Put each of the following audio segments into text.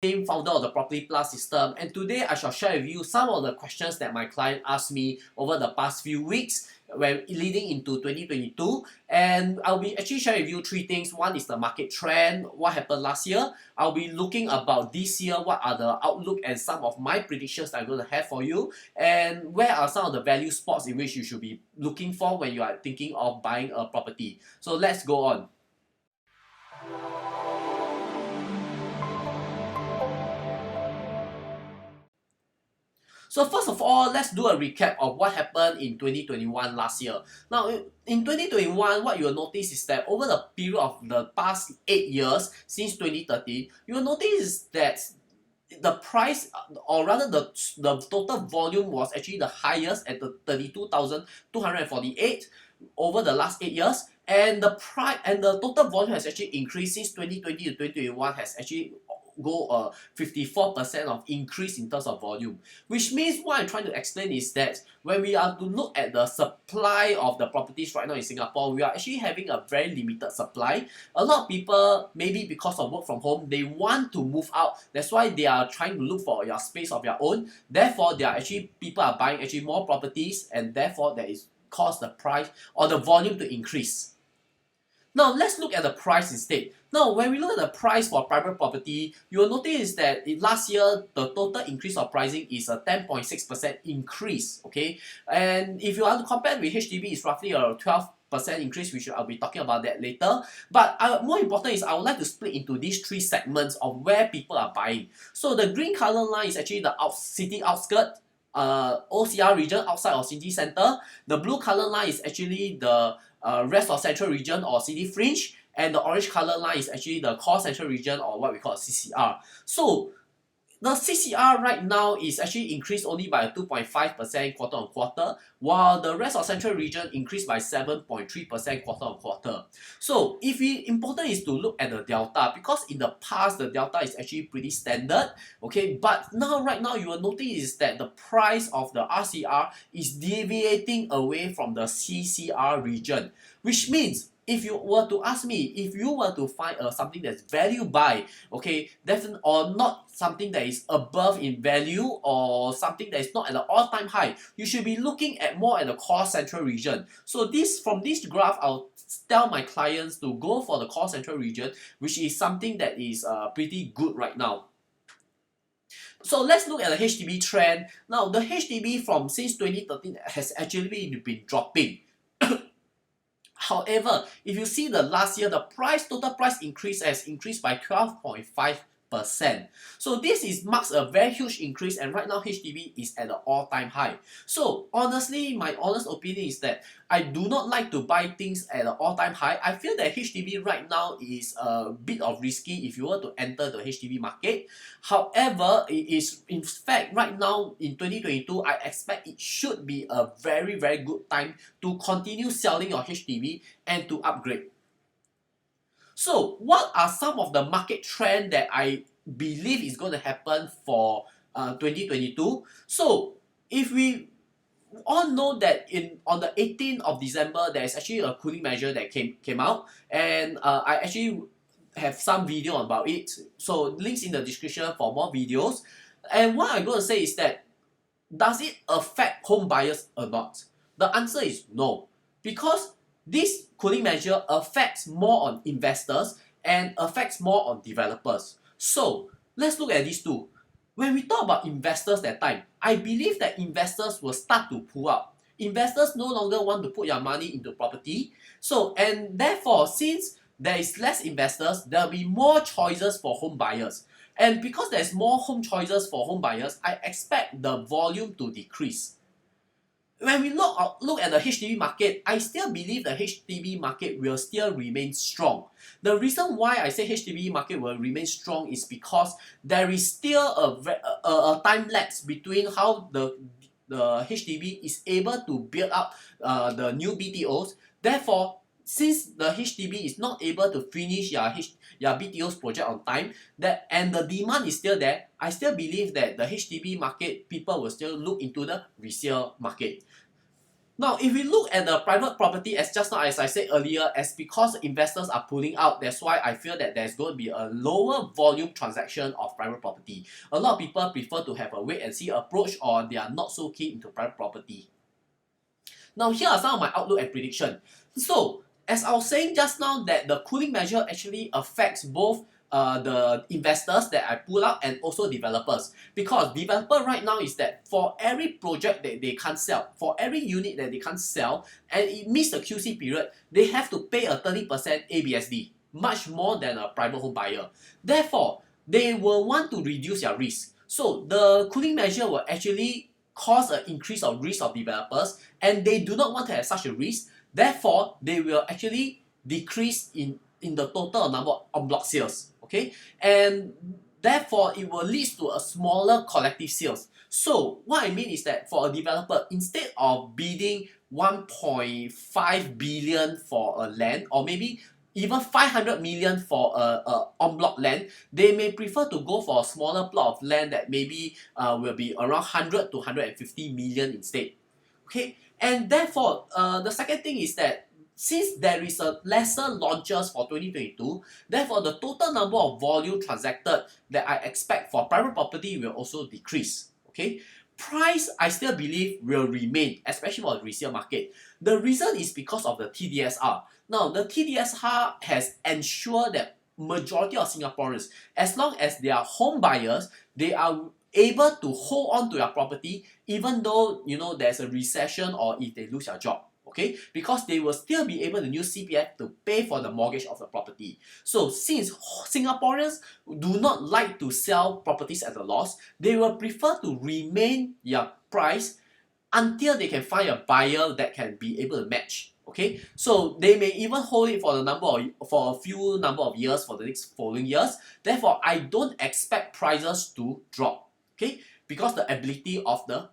founder of the Property Plus system, and today I shall share with you some of the questions that my client asked me over the past few weeks when leading into 2022. And I'll be actually sharing with you three things. One is the market trend, what happened last year. I'll be looking about this year, what are the outlook and some of my predictions that I'm going to have for you, and where are some of the value spots in which you should be looking for when you are thinking of buying a property. So let's go on. So first of all, let's do a recap of what happened in 2021 last year. Now, in 2021, what you will notice is that over the period of the past 8 years, since 2013, you will notice that the price, or rather the total volume was actually the highest at the 32,248 over the last 8 years. And the price and the total volume has actually increased since 2020 to 2021, has actually go 54% of increase in terms of volume, which means what I'm trying to explain is that when we are to look at the supply of the properties right now in Singapore, we are actually having a very limited supply. A lot of people, maybe because of work from home, they want to move out. That's why they are trying to look for your space of their own. Therefore, people are buying actually more properties, and therefore that is cause the price or the volume to increase. Now let's look at the price instead. Now when we look at the price for private property, you will notice that last year the total increase of pricing is a 10.6% increase, okay? And if you want to compare with HDB, it's roughly a 12% increase, which I'll be talking about that later. But more important is I would like to split into these three segments of where people are buying. So the green color line is actually the city outskirts, OCR region, outside of city center. The blue color line is actually the rest of central region or city fringe, and the orange color line is actually the core central region, or what we call CCR. So the CCR right now is actually increased only by 2.5% quarter on quarter, while the rest of central region increased by 7.3% quarter on quarter. So important is to look at the delta, because in the past the delta is actually pretty standard, okay? But right now you will notice that the price of the RCR is deviating away from the CCR region, which means if you were to ask me, if you were to find something that's value buy, okay, definitely, or not something that is above in value, or something that is not at the all-time high, you should be looking at more at the core central region. So from this graph, I'll tell my clients to go for the core central region, which is something that is pretty good right now. So let's look at the HDB trend. Now the HDB from since 2013 has actually been dropping. However, if you see the last year, the total price increase has increased by 12.5%. So this marks a very huge increase, and right now HDB is at an all-time high. So honestly, my honest opinion is that I do not like to buy things at an all-time high. I feel that HDB right now is a bit of risky if you were to enter the HDB market. However, it is in fact right now in 2022, I expect it should be a very, very good time to continue selling your HDB and to upgrade. So what are some of the market trend that I believe is going to happen for 2022? So if we all know that on the 18th of December, there is actually a cooling measure that came out, and I actually have some video about it. So links in the description for more videos. And what I'm going to say is that, does it affect home buyers or not? The answer is no, because this cooling measure affects more on investors and affects more on developers. So let's look at these two. When we talk about investors that time, I believe that investors will start to pull out. Investors no longer want to put your money into property. So, and therefore, since there is less investors, there will be more choices for home buyers. And because there's more home choices for home buyers, I expect the volume to decrease. When we look at the HDB market, I still believe the HDB market will still remain strong. The reason why I say HDB market will remain strong is because there is still a time lapse between how the HDB is able to build up the new BTOs. Therefore, since the HDB is not able to finish your BTOs project on time, and the demand is still there, I still believe that the HDB market, people will still look into the resale market. Now, if we look at the private property, as just now as I said earlier, as because investors are pulling out, that's why I feel that there's going to be a lower volume transaction of private property. A lot of people prefer to have a wait and see approach, or they are not so keen into private property. Now, here are some of my outlook and prediction. So, as I was saying just now, that the cooling measure actually affects both the investors that I pull out and also developers, because developer right now is that for every project that they can't sell, for every unit that they can't sell and it missed the QC period, they have to pay a 30% ABSD, much more than a private home buyer. Therefore, they will want to reduce their risk. So the cooling measure will actually cause an increase of risk of developers, and they do not want to have such a risk. Therefore, they will actually decrease in the total number of en bloc sales. Okay, and therefore it will lead to a smaller collective sales. So what I mean is that for a developer, instead of bidding 1.5 billion for a land, or maybe even 500 million for a en bloc land, they may prefer to go for a smaller plot of land that maybe will be around 100 to 150 million instead. Okay, and therefore the second thing is that since there is a lesser launches for 2022, therefore the total number of volume transacted that I expect for private property will also decrease. Okay, price I still believe will remain, especially for the resale market. The reason is because of the TDSR. Now, the TDSR has ensured that majority of Singaporeans, as long as they are home buyers, they are able to hold on to their property even though there's a recession or if they lose their job. Okay, because they will still be able to use CPF to pay for the mortgage of the property. So since Singaporeans do not like to sell properties at a loss, they will prefer to remain their price until they can find a buyer that can be able to match. Okay, so they may even hold it for a few number of years for the next following years. Therefore, I don't expect prices to drop. Okay, because the ability of the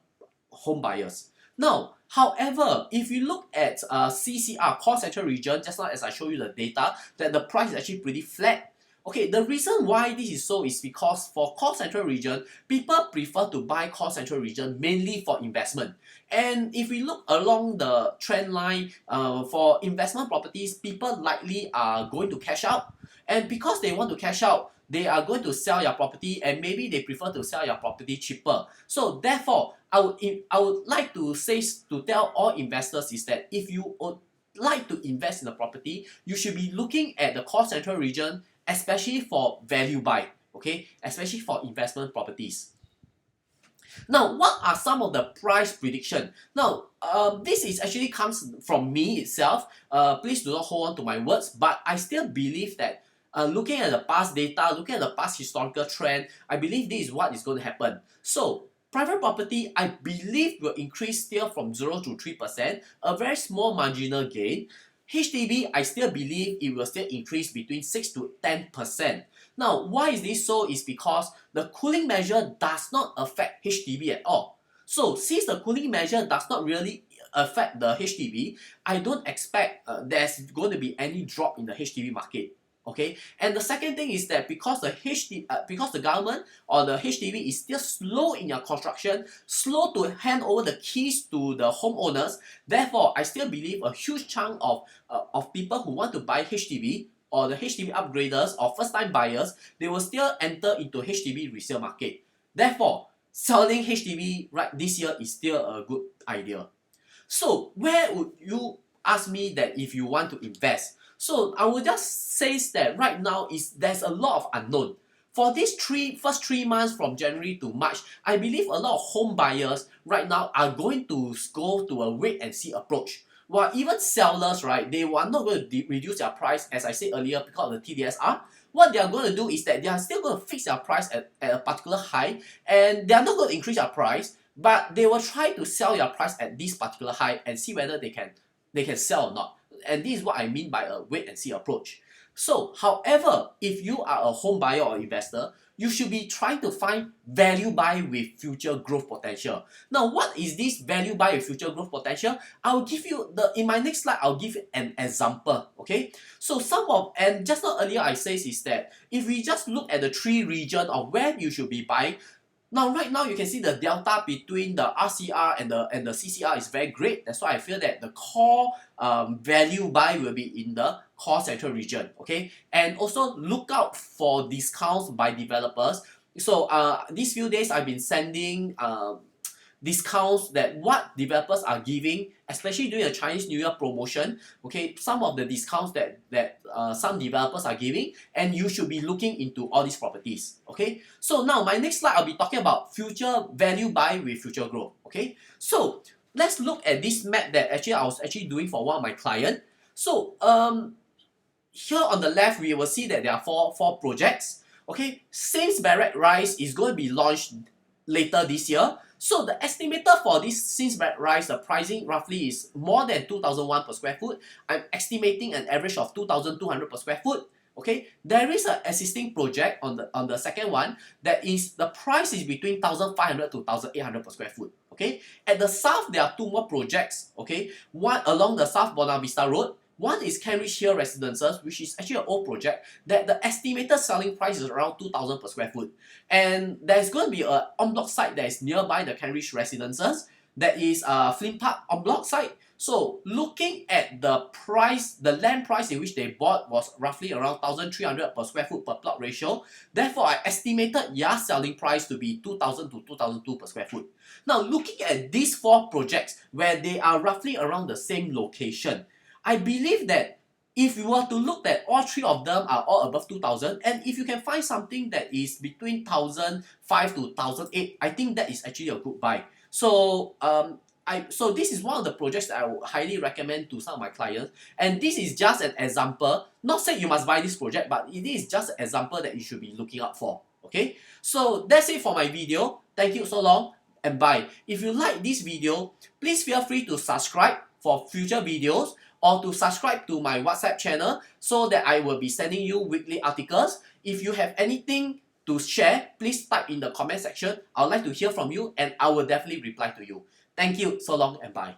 home buyers. Now, however, if you look at CCR, Core Central Region, just now as I show you the data, that the price is actually pretty flat. Okay, the reason why this is so is because for Core Central Region, people prefer to buy Core Central Region mainly for investment. And if we look along the trend line, for investment properties, people likely are going to cash out. And because they want to cash out, they are going to sell your property, and maybe they prefer to sell your property cheaper. So therefore, I would like to tell all investors is that if you would like to invest in a property, you should be looking at the Core Central Region, especially for value buy. Okay, especially for investment properties. Now, what are some of the price prediction? Now, this is actually comes from me itself. Please do not hold on to my words, but I still believe that looking at the past data, looking at the past historical trend, I believe this is what is going to happen. So, private property, I believe will increase still from 0 to 3%, a very small marginal gain. HDB, I still believe it will still increase between 6 to 10%. Now, why is this so? Is because the cooling measure does not affect HDB at all. So, since the cooling measure does not really affect the HDB, I don't expect there's going to be any drop in the HDB market. Okay, and the second thing is that because the government or the HDB is still slow in their construction, slow to hand over the keys to the homeowners, therefore I still believe a huge chunk of people who want to buy HDB or the HDB upgraders or first time buyers, they will still enter into HDB resale market. Therefore, selling HDB right this year is still a good idea. So where would you ask me that if you want to invest? So I will just say that right now there's a lot of unknown. For these first 3 months from January to March, I believe a lot of home buyers right now are going to go to a wait and see approach. While even sellers, right, they are not going to reduce their price, as I said earlier, because of the TDSR. What they are going to do is that they are still going to fix their price at a particular high, and they are not going to increase their price, but they will try to sell their price at this particular high and see whether they can sell or not. And this is what I mean by a wait and see approach. So, however, if you are a home buyer or investor, you should be trying to find value buy with future growth potential. Now, what is this value buy with future growth potential? I'll give you in my next slide, I'll give you an example. Okay, so and just now earlier I said is that if we just look at the 3 regions of where you should be buying. Now, right now, you can see the delta between the RCR and the CCR is very great. That's why I feel that the core value buy will be in the core central region. Okay, and also look out for discounts by developers. So these few days I've been sending discounts that what developers are giving, especially during the Chinese New Year promotion. Okay, some of the discounts that some developers are giving, and you should be looking into all these properties. Okay, so now my next slide I'll be talking about future value buy with future growth. Okay, so let's look at this map that actually I was actually doing for one of my clients. So here on the left we will see that there are four projects. Okay, Sims Barrack Rise is going to be launched later this year. So the estimator for this Sims Barrack Rise, the pricing roughly is more than 2001 per square foot. I'm estimating an average of 2200 per square foot. Okay, there is an existing project on the second one that is the price is between 1500 to 1800 per square foot. Okay, at the south there are two more projects. Okay, one along the South Buona Vista Road. One is Cambridge Hill Residences, which is actually an old project that the estimated selling price is around 2000 per square foot. And there's going to be an en bloc site that is nearby the Cambridge Residences. That is a Flint Park en bloc site. So looking at the price, the land price in which they bought was roughly around 1300 per square foot per plot ratio. Therefore, I estimated their selling price to be 2000 to 2002 per square foot. Now, looking at these four projects where they are roughly around the same location, I believe that if you were to look at all three of them are all above 2000, and if you can find something that is between 1005 to 1008, I think that is actually a good buy. So so this is one of the projects that I would highly recommend to some of my clients, and this is just an example. Not saying you must buy this project, but it is just an example that you should be looking out for. Okay, so that's it for my video. Thank you so long and bye. If you like this video, please feel free to subscribe for future videos, or to subscribe to my WhatsApp channel so that I will be sending you weekly articles. If you have anything to share, please type in the comment section. I would like to hear from you and I will definitely reply to you. Thank you, so long and bye.